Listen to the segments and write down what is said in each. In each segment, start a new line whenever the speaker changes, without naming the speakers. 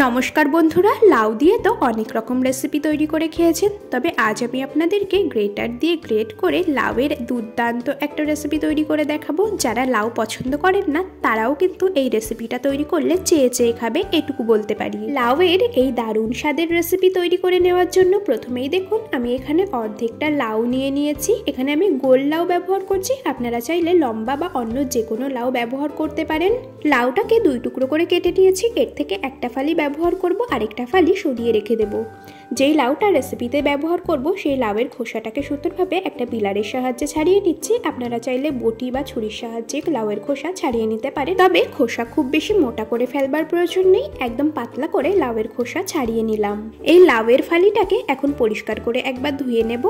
নমস্কার বন্ধুরা, লাউ দিয়ে তো অনেক রকম রেসিপি তৈরি করে খেয়েছেন, তবে আজ আমি আপনাদেরকে গ্রেটার দিয়ে গ্রেট করে লাউয়ের দুর্দান্ত একটা রেসিপি তৈরি করে দেখাবো। যারা লাউ পছন্দ করেন না তারাও কিন্তু এই রেসিপিটা তৈরি করলে চেয়ে চেয়ে খাবে, এটুকু বলতে পারি। লাউয়ের এই দারুণ স্বাদের রেসিপি তৈরি করে নেওয়ার জন্য প্রথমেই দেখুন আমি এখানে অর্ধেকটা লাউ নিয়ে নিয়েছি। এখানে আমি গোল লাউ ব্যবহার করছি, আপনারা চাইলে লম্বা বা অন্য যে কোনো লাউ ব্যবহার করতে পারেন। লাউটাকে দুই টুকরো করে কেটে নিয়েছি, এর থেকে একটা ফালি ব্যবহার করব, আরেকটা ফালি সরিয়ে রেখে দেব। যেই লাউটা রেসিপিতে ব্যবহার করব সেই লাউয়ের খোসাটাকে সুন্দরভাবে একটা পিলারের সাহায্যে ছাড়িয়ে নিচ্ছি। আপনারা চাইলে বটি বা ছুরির সাহায্যে লাউয়ের খোসা ছাড়িয়ে নিতে পারেন, তবে খোসা খুব বেশি মোটা করে ফেলবার প্রয়োজন নেই, একদম পাতলা করে লাউয়ের খোসা ছাড়িয়ে নিলাম। এই লাউয়ের ফালিটাকে এখন পরিষ্কার করে একবার ধুয়ে নেব।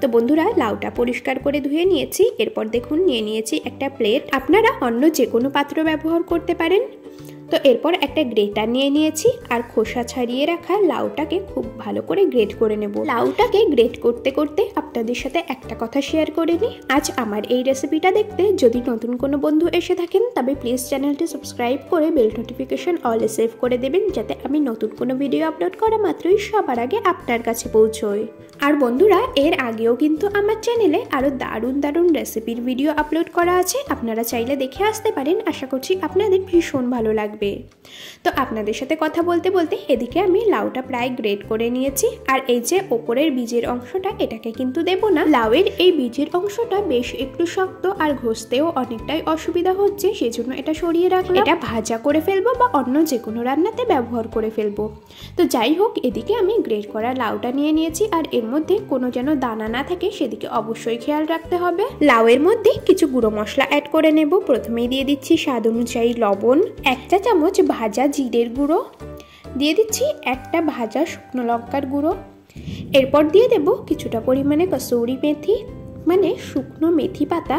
তো বন্ধুরা, লাউটা পরিষ্কার করে ধুয়ে নিয়েছি। এরপর দেখুন নিয়ে নিয়েছি একটা প্লেট, আপনারা অন্য যে কোনো পাত্র ব্যবহার করতে পারেন। তো এরপর একটা গ্রেটার নিয়ে নিয়েছি আর খোসা ছাড়িয়ে রাখা লাউটাকে খুব ভালো করে গ্রেট করে নেব। লাউটাকে গ্রেট করতে করতে আপনাদের সাথে একটা কথা শেয়ার করে নিই। আজ আমার এই রেসিপিটা দেখতে যদি নতুন কোনো বন্ধু এসে থাকেন তবে প্লিজ চ্যানেলটি সাবস্ক্রাইব করে বেল নোটিফিকেশন অলে সেভ করে দেবেন, যাতে আমি নতুন কোনো ভিডিও আপলোড করা মাত্রই সবার আগে আপনার কাছে পৌঁছয়। আর বন্ধুরা, এর আগেও কিন্তু আমার চ্যানেলে আরও দারুণ দারুণ রেসিপির ভিডিও আপলোড করা আছে, আপনারা চাইলে দেখে আসতে পারেন। আশা করছি আপনাদের ভীষণ ভালো লাগবে। তো আপনাদের সাথে কথা বলতে বলতে এদিকে আমি লাউটা প্রায় গ্রেট করে নিয়েছি। আর এই যে ওপরের বীজের অংশটা, এটাকে কিন্তু দেব না। লাউয়ের এই বীজের অংশটা বেশ একটু শক্ত আর ঘষতেও অনেকটাই অসুবিধা হচ্ছে, সেজন্য এটা সরিয়ে রাখলাম। এটা ভাজা করে ফেলবো বা অন্য যে কোনো রান্নাতে ব্যবহার করে ফেলবো। তো যাই হোক, এদিকে আমি গ্রেট করা লাউটা নিয়ে নিয়েছি আর এর মধ্যে কোনো যেন দানা না থাকে সেদিকে অবশ্যই খেয়াল রাখতে হবে। লাউয়ের মধ্যে কিছু গুঁড়ো মশলা অ্যাড করে নেব। প্রথমেই দিয়ে দিচ্ছি স্বাদ অনুযায়ী লবণ, এক চা চামচ ভাজা জিরের গুঁড়ো, দিয়ে দিচ্ছি একটা ভাজা শুকনো লঙ্কার গুঁড়ো, এরপর দিয়ে দেব কিছুটা পরিমাণে কসুরি মেথি মানে শুকনো মেথি পাতা,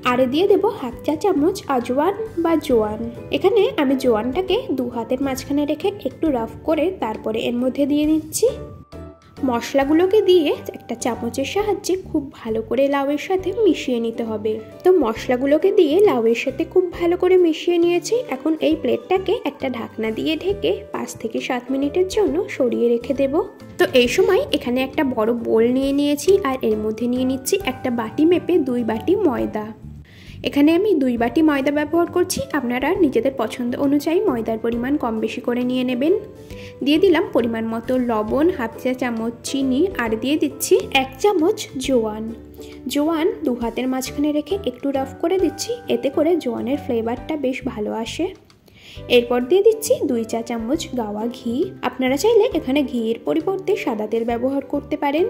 আর দিয়ে দেব হাফ চা চামচ আজওয়ান বা জোয়ান। এখানে আমি জোয়ানটাকে দু হাতের মাঝখানে রেখে একটু রাফ করে তারপরে এর মধ্যে দিয়ে নিচ্ছি। মশলাগুলোকে দিয়ে একটা চামচের সাহায্যে খুব ভালো করে লাউয়ের সাথে মিশিয়ে নিতে হবে। তো মশলাগুলোকে দিয়ে লাউয়ের সাথে খুব ভালো করে মিশিয়ে নিয়েছি। এখন এই প্লেটটাকে একটা ঢাকনা দিয়ে ঢেকে 5 থেকে 7 মিনিটের জন্য সরিয়ে রেখে দেব। তো এই সময় এখানে একটা বড় বোল নিয়ে নিয়েছি আর এর মধ্যে নিয়ে নিচ্ছি একটা বাটি মেপে 2 বাটি ময়দা। এখানে আমি 2 বাটি ময়দা ব্যবহার করছি, আপনারা নিজেদের পছন্দ অনুযায়ী ময়দার পরিমাণ কম বেশি করে নিয়ে নেবেন। দিয়ে দিলাম পরিমাণ মতো লবণ, হাফ চা চামচ চিনি, আর দিয়ে দিচ্ছি 1 চামচ জোয়ান। জোয়ান 2 হাতের মাঝখানে রেখে একটু রাফ করে দিচ্ছি, এতে করে জোয়ানের ফ্লেভারটা বেশ ভালো আসে। এরপর দিয়ে দিচ্ছি 2 চা চামচ গাওয়া ঘি, আপনারা চাইলে এখানে ঘিয়ের পরিবর্তে সাদা তেল ব্যবহার করতে পারেন।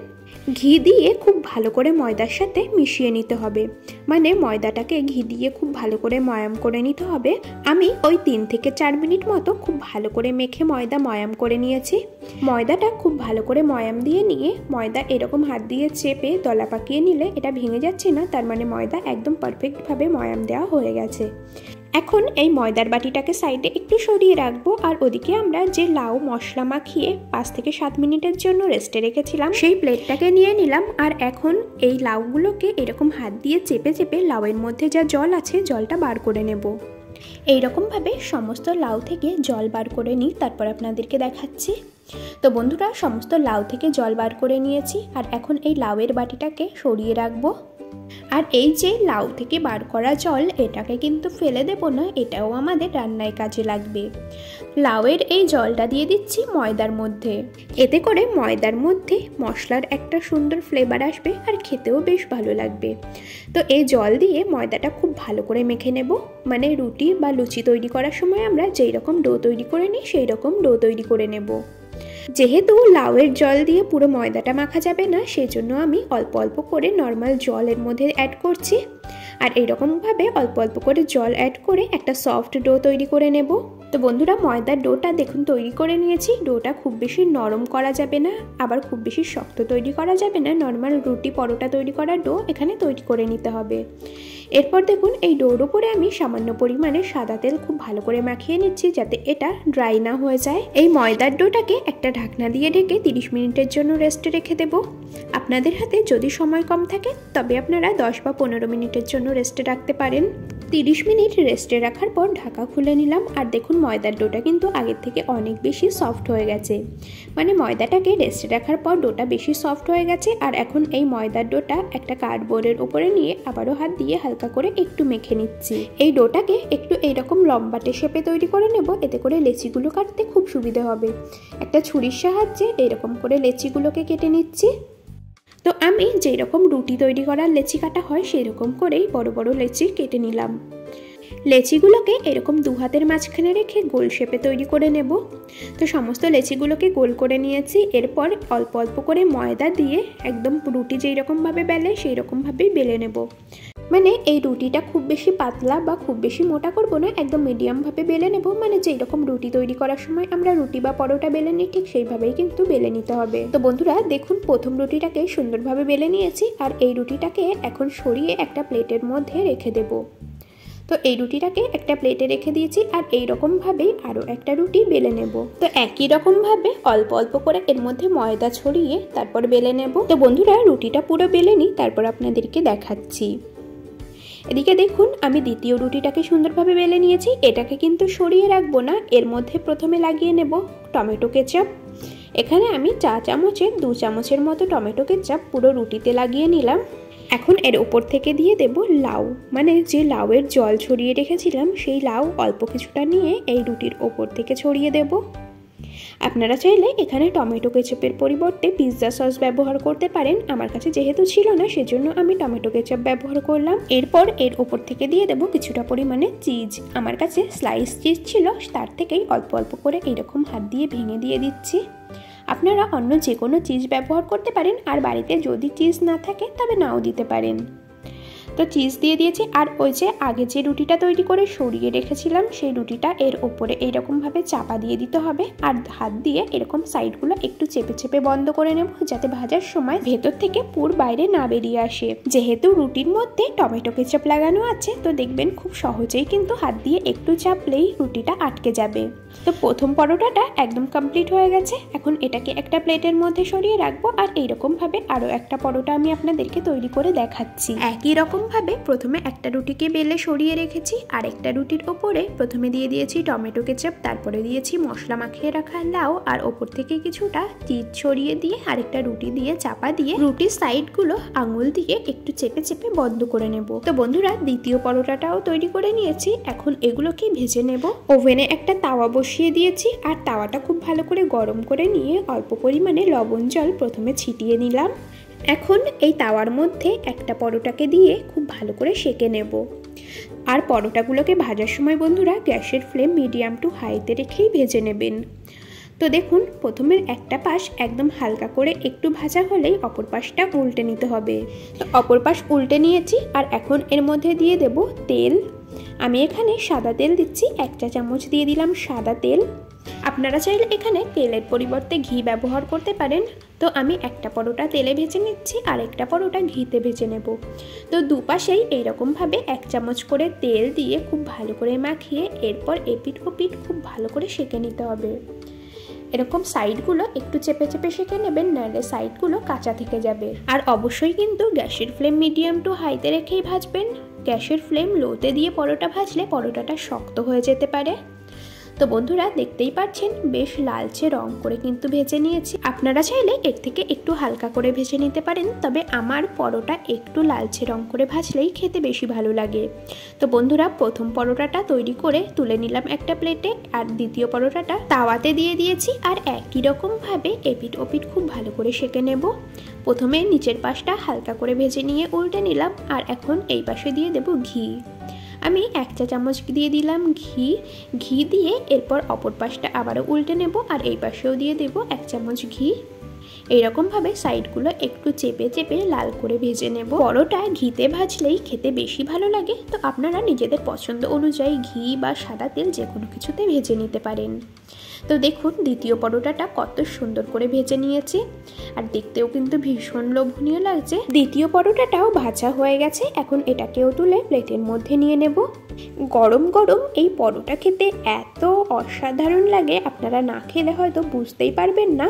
ঘি দিয়ে খুব ভালো করে ময়দার সাথে মিশিয়ে নিতে হবে, মানে ময়দাটাকে ঘি দিয়ে খুব ভালো করে ময়াম করে নিতে হবে। আমি ওই 3 থেকে 4 মিনিট মতো খুব ভালো করে মেখে ময়দা ময়াম করে নিয়েছি। ময়দাটা খুব ভালো করে ময়াম দিয়ে নিয়ে ময়দা এরকম হাত দিয়ে চেপে দলা পাকিয়ে নিলে এটা ভেঙে যাচ্ছে না, তার মানে ময়দা একদম পারফেক্টভাবে ময়াম দেওয়া হয়ে গেছে। এখন এই ময়দার বাটিটাকে সাইডে একটু সরিয়ে রাখবো, আর ওদিকে আমরা যে লাউ মশলা মাখিয়ে 5 থেকে 7 মিনিটের জন্য রেস্টে রেখেছিলাম সেই প্লেটটাকে নিয়ে নিলাম। আর এখন এই লাউগুলোকে এরকম হাত দিয়ে চেপে চেপে লাউয়ের মধ্যে যা জল আছে জলটা বার করে নেব। এইরকমভাবে সমস্ত লাউ থেকে জল বার করে নিই, তারপর আপনাদেরকে দেখাচ্ছি। তো বন্ধুরা, সমস্ত লাউ থেকে জল বার করে নিয়েছি আর এখন এই লাউয়ের বাটিটাকে সরিয়ে রাখবো। আর এই যে লাউ থেকে বার করা জল, এটাকে কিন্তু ফেলে দেব না, এটাও আমাদের রান্নায় কাজে লাগবে। লাউয়ের এই জলটা দিয়ে দিচ্ছি ময়দার মধ্যে, এতে করে ময়দার মধ্যে মশলার একটা সুন্দর ফ্লেভার আসবে আর খেতেও বেশ ভালো লাগবে। তো এই জল দিয়ে ময়দাটা খুব ভালো করে মেখে নেব, মানে রুটি বা লুচি তৈরি করার সময় আমরা যেই রকম ডো তৈরি করে নিই সেই রকম ডো তৈরি করে নেব। যেহেতু লাউয়ের জল দিয়ে পুরো ময়দাটা মাখা যাবে না, সেজন্য আমি অল্প অল্প করে নর্মাল জল এর মধ্যে অ্যাড করছি। আর এইরকমভাবে অল্প অল্প করে জল অ্যাড করে একটা সফট ডো তৈরি করে নেব। তো বন্ধুরা, ময়দার ডোটা দেখুন তৈরি করে নিয়েছি। ডোটা খুব বেশি নরম করা যাবে না, আবার খুব বেশি শক্ত তৈরি করা যাবে না, নর্মাল রুটি পরোটা তৈরি করার ডো এখানে তৈরি করে নিতে হবে। এরপর দেখুন এই ডোর উপরে আমি সামান্য পরিমাণে সাদা তেল খুব ভালো করে মাখিয়ে নিচ্ছি, যাতে এটা ড্রাই না হয়ে যায়। এই ময়দার ডোটাকে একটা ঢাকনা দিয়ে ঢেকে 30 মিনিটের জন্য রেস্টে রেখে দেব। আপনাদের হাতে যদি সময় কম থাকে তবে আপনারা 10 বা 15 মিনিটের জন্য রেস্টে রাখতে পারেন। 30 মিনিট রেস্টে রাখার পর ঢাকা খুলে নিলাম। আর দেখুন ময়দার ডোটা কিন্তু আগের থেকে অনেক বেশি সফট হয়ে গেছে, মানে ময়দাটাকে রেস্টে রাখার পর ডোটা বেশি সফট হয়ে গেছে। আর এখন এই ময়দার ডোটা একটা কার্ডবোর্ডের উপরে নিয়ে আবারও হাত দিয়ে হালকা করে একটু মেখে নিচ্ছি। এই ডোটাকে একটু এইরকম লম্বাটে শেপে তৈরি করে নেব, এতে করে লেচিগুলো কাটতে খুব সুবিধা হবে। একটা ছুরির সাহায্যে এইরকম করে লেচিগুলোকে কেটে নিচ্ছি। তো আমি যেই রকম রুটি তৈরি করার লেচি কাটা হয় সেই রকম করেই বড় বড় লেচি কেটে নিলাম। লেচিগুলোকে এরকম দু হাতের মাঝখানে রেখে গোল শেপে তৈরি করে নেব। তো সমস্ত লেচিগুলোকে গোল করে নিয়েছি। এরপর অল্প অল্প করে ময়দা দিয়ে একদম রুটি যেই রকমভাবে বেলে সেই রকমভাবেই বেলে নেব। মানে এই রুটিটা খুব বেশি পাতলা বা খুব বেশি মোটা করব না, একদম মিডিয়ামভাবে বেলে নেব। মানে যেই রকম রুটি তৈরি করার সময় আমরা রুটি বা পরোটা বেলে নিই ঠিক সেইভাবেই কিন্তু বেলে নিতে হবে। তো বন্ধুরা দেখুন প্রথম রুটিটাকে সুন্দরভাবে বেলে নিয়েছি। আর এই রুটিটাকে এখন সরিয়ে একটা প্লেটের মধ্যে রেখে দেব। তো এই রুটিটাকে একটা প্লেটে রেখে দিয়েছি। আর এই রকমভাবেই আরও একটা রুটি বেলে নেব। তো একই রকমভাবে অল্প অল্প করে এর মধ্যে ময়দা ছড়িয়ে তারপর বেলে নেব। তো বন্ধুরা রুটিটা পুরো বেলে নিই, তারপর আপনাদেরকে দেখাচ্ছি। এদিকে দেখুন আমি দ্বিতীয় রুটিটাকে সুন্দরভাবে বেলে নিয়েছি। এটাকে কিন্তু সরিয়ে রাখবো না, এর মধ্যে প্রথমে লাগিয়ে নেব টমেটো কেচাপ। এখানে আমি চা চামচের 2 চামচের মতো টমেটো কেচাপ পুরো রুটিতে লাগিয়ে নিলাম। এখন এর উপর থেকে দিয়ে দেব লাউ, মানে যে লাউয়ের জল ছড়িয়ে রেখেছিলাম সেই লাউ অল্প কিছুটা নিয়ে এই রুটির ওপর থেকে ছড়িয়ে দেব। আপনারা চাইলে এখানে টমেটো কেচাপের পরিবর্তে পিৎজা সস ব্যবহার করতে পারেন। আমার কাছে যেহেতু ছিল না সেজন্য আমি টমেটো কেচাপ ব্যবহার করলাম। এরপর এর ওপর থেকে দিয়ে দেব কিছুটা পরিমাণে চিজ। আমার কাছে স্লাইস চিজ ছিল, তার থেকেই অল্প অল্প করে এরকম হাত দিয়ে ভেঙে দিয়ে দিচ্ছি। আপনারা অন্য যে কোনো চিজ ব্যবহার করতে পারেন, আর বাড়িতে যদি চিজ না থাকে তবে নাও দিতে পারেন। তো চিজ দিয়ে দিয়েছি। আর ওই যে আগে যে রুটিটা তৈরি করে সরিয়ে রেখেছিলাম সেই রুটিটা এর ওপরে এইরকমভাবে চাপা দিয়ে দিতে হবে। আর হাত দিয়ে এরকম সাইডগুলো একটু চেপে চেপে বন্ধ করে নেব, যাতে ভাজার সময় ভেতর থেকে পুর বাইরে না বেরিয়ে আসে। যেহেতু রুটির মধ্যে টমেটো কেচাপ লাগানো আছে তো দেখবেন খুব সহজেই কিন্তু হাত দিয়ে একটু চাপলেই রুটিটা আটকে যাবে। তো প্রথম পরোটাটা একদম কমপ্লিট হয়ে গেছে। এখন এটাকে একটা প্লেটের মধ্যে সরিয়ে রাখবো। আর এইরকমভাবে আরও একটা পরোটা আমি আপনাদেরকে তৈরি করে দেখাচ্ছি। একই রকমভাবে প্রথমে একটা রুটিকে বেলে সরিয়ে রেখেছি। আর একটা রুটির ওপরে প্রথমে দিয়ে দিয়েছি টমেটো কেচাপ, তারপরে দিয়েছি মশলা মাখিয়ে রাখা লাউ, আর ওপর থেকে কিছুটা চিজ ছড়িয়ে দিয়ে আরেকটা রুটি দিয়ে চাপা দিয়ে রুটির সাইডগুলো আঙুল দিয়ে একটু চেপে চেপে বন্ধ করে নেব। তো বন্ধুরা দ্বিতীয় পরোটাটাও তৈরি করে নিয়েছি। এখন এগুলোকে ভেজে নেব। ওভেনে একটা তাওয়া বসিয়ে দিয়েছি। আর তাওয়াটা খুব ভালো করে গরম করে নিয়ে অল্প পরিমাণে লবণ জল প্রথমে ছিটিয়ে নিলাম। এখন এই তাওয়ার মধ্যে একটা পরোটাকে দিয়ে খুব ভালো করে সেঁকে নেব। আর পরোটাগুলোকে ভাজার সময় বন্ধুরা গ্যাসের ফ্লেম মিডিয়াম টু হাইতে রেখেই ভেজে নেবেন। তো দেখুন প্রথমের একটা পাশ একদম হালকা করে একটু ভাজা হলেই অপর পাশটা উল্টে নিতে হবে। তো অপর পাশ উল্টে নিয়েছি। আর এখন এর মধ্যে দিয়ে দেব তেল। আমি এখানে সাদা তেল দিচ্ছি, 1 চা চামচ দিয়ে দিলাম সাদা তেল। আপনারা চাইলে এখানে তেলের পরিবর্তে ঘি ব্যবহার করতে পারেন। তো আমি একটা পরোটা তেলে ভেজে নিচ্ছি, আর একটা পরোটা ঘিতে ভেজে নেব। তো দুপাশেই এইরকমভাবে 1 চামচ করে তেল দিয়ে খুব ভালো করে মাখিয়ে এরপর এপিঠ ওপিঠ খুব ভালো করে সেঁকে নিতে হবে। এরকম সাইডগুলো একটু চেপে চেপে সেঁকে নেবেন, নাহলে সাইডগুলো কাঁচা থেকে যাবে। আর অবশ্যই কিন্তু গ্যাসের ফ্লেম মিডিয়াম টু হাইতে রেখেই ভাজবেন। গ্যাসের ফ্লেম লোতে দিয়ে পরোটা ভাজলে পরোটাটা শক্ত হয়ে যেতে পারে। তো বন্ধুরা দেখতেই পাচ্ছেন বেশ লালচে রং করে কিন্তু ভেজে নিয়েছি। আপনারা চাইলে এর থেকে একটু হালকা করে ভেজে নিতে পারেন, তবে আমার পরোটা একটু লালচে রং করে ভাজলেই খেতে বেশি ভালো লাগে। তো বন্ধুরা প্রথম পরোটাটা তৈরি করে তুলে নিলাম একটা প্লেটে। আর দ্বিতীয় পরোটাটা তাওয়াতে দিয়ে দিয়েছি। আর একই রকমভাবে এপিঠ ওপিঠ খুব ভালো করে সেঁকে নেব। প্রথমে নিচের পাশটা হালকা করে ভেজে নিয়ে উল্টে নিলাম। আর এখন এই পাশে দিয়ে দেব ঘি। আমি 1 চা চামচ দিয়ে দিলাম ঘি দিয়ে এরপর অপর পাশটা আবারও উল্টে নেব। আর এই পাশেও দিয়ে দেব 1 চামচ ঘি। এইরকমভাবে সাইডগুলো একটু চেপে চেপে লাল করে ভেজে নেব। পরোটা ঘিতে ভাজলেই খেতে বেশি ভালো লাগে। তো আপনারা নিজেদের পছন্দ অনুযায়ী ঘি বা সাদা তেল যে কোনো কিছুতে ভেজে নিতে পারেন। তো দেখুন দ্বিতীয় পরোটাটা কত সুন্দর করে ভেজে নিয়েছি, আর দেখতেও কিন্তু ভীষণ লোভনীয় লাগছে। দ্বিতীয় পরোটাটাও ভাজা হয়ে গেছে। এখন এটাকেও তুলে প্লেটের মধ্যে নিয়ে নেব। গরম গরম এই পরোটা খেতে এত অসাধারণ লাগে, আপনারা না খেলে হয়তো বুঝতেই পারবেন না।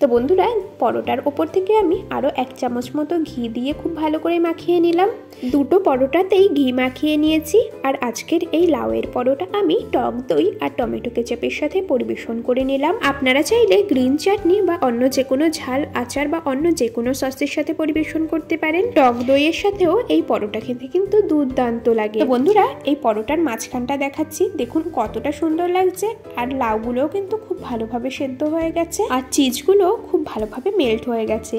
তো বন্ধুরা, পরোটার ওপর থেকে আমি আরও 1 চামচ মতো ঘি দিয়ে খুব ভালো করে মাখিয়ে নিলাম। দুটো পরোটাতেই ঘি মাখিয়ে নিয়েছি। আর আজকের এই লাউয়ের পরোটা আমি টক দই আর টমেটো কেচাপের সাথে পরিবেশন করে নিলাম। আপনারা চাইলে গ্রিন চাটনি বা অন্য যে কোনো ঝাল আচার বা অন্য যে কোনো সসের সাথে পরিবেশন করতে পারেন। টক দইয়ের সাথেও এই পরোটা খেতে কিন্তু দুর্দান্ত লাগে। তো বন্ধুরা, এই পরোটার মাঝখানটা দেখাচ্ছি, দেখুন কতটা সুন্দর লাগছে। আর লাউগুলোও কিন্তু খুব ভালোভাবে সেদ্ধ হয়ে গেছে আর চিজগুলো খুব ভালোভাবে মেল্ট হয়ে গেছে।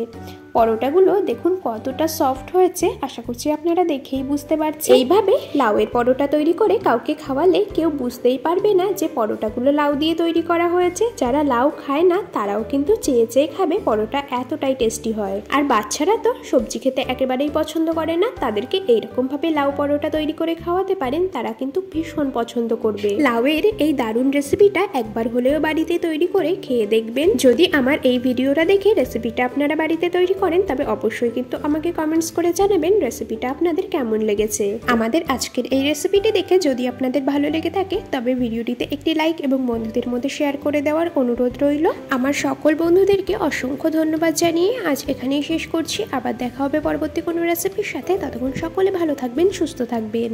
পরোটাগুলো দেখুন কতটা সফট হয়েছে, আশা করছি আপনারা দেখেই বুঝতে পারছেন। এইভাবে লাউয়ের পরোটা তৈরি করে কাউকে খাওয়ালে কেউ বুঝতেই পারবে না যে পরোটাগুলো লাউ দিয়ে তৈরি করা হয়েছে। যারা লাউ খায় না তারাও কিন্তু চেয়ে চেয়ে খাবে, পরোটা এতটাই টেস্টি হয়। আর বাচ্চারা তো সবজি খেতে একেবারেই পছন্দ করে না, তাদেরকে এইরকম ভাবে লাউ পরোটা তৈরি করে খাওয়াতে পারেন, তারা কিন্তু ভীষণ পছন্দ করবে। লাউয়ের এই দারুণ রেসিপিটা একবার হলেও বাড়িতে তৈরি করে খেয়ে দেখবেন। যদি আমার এই ভিডিওটা দেখে রেসিপিটা আপনারা বাড়িতে তৈরি করেন, তবে অবশ্যই কিন্তু আমাকে কমেন্টস করে জানাবেন রেসিপিটা আপনাদের কেমন লেগেছে। আমাদের আজকের এই রেসিপিটি দেখে যদি আপনাদের ভালো লেগে থাকে, তবে ভিডিওটিতে একটি লাইক এবং বন্ধুদের মধ্যে শেয়ার করে দেওয়ার অনুরোধ রইল। আমার সকল বন্ধুদেরকে অসংখ্য ধন্যবাদ জানিয়ে আজ এখানেই শেষ করছি। আবার দেখা হবে পরবর্তী কোনো রেসিপির সাথে। ততক্ষণ সকলে ভালো থাকবেন, সুস্থ থাকবেন।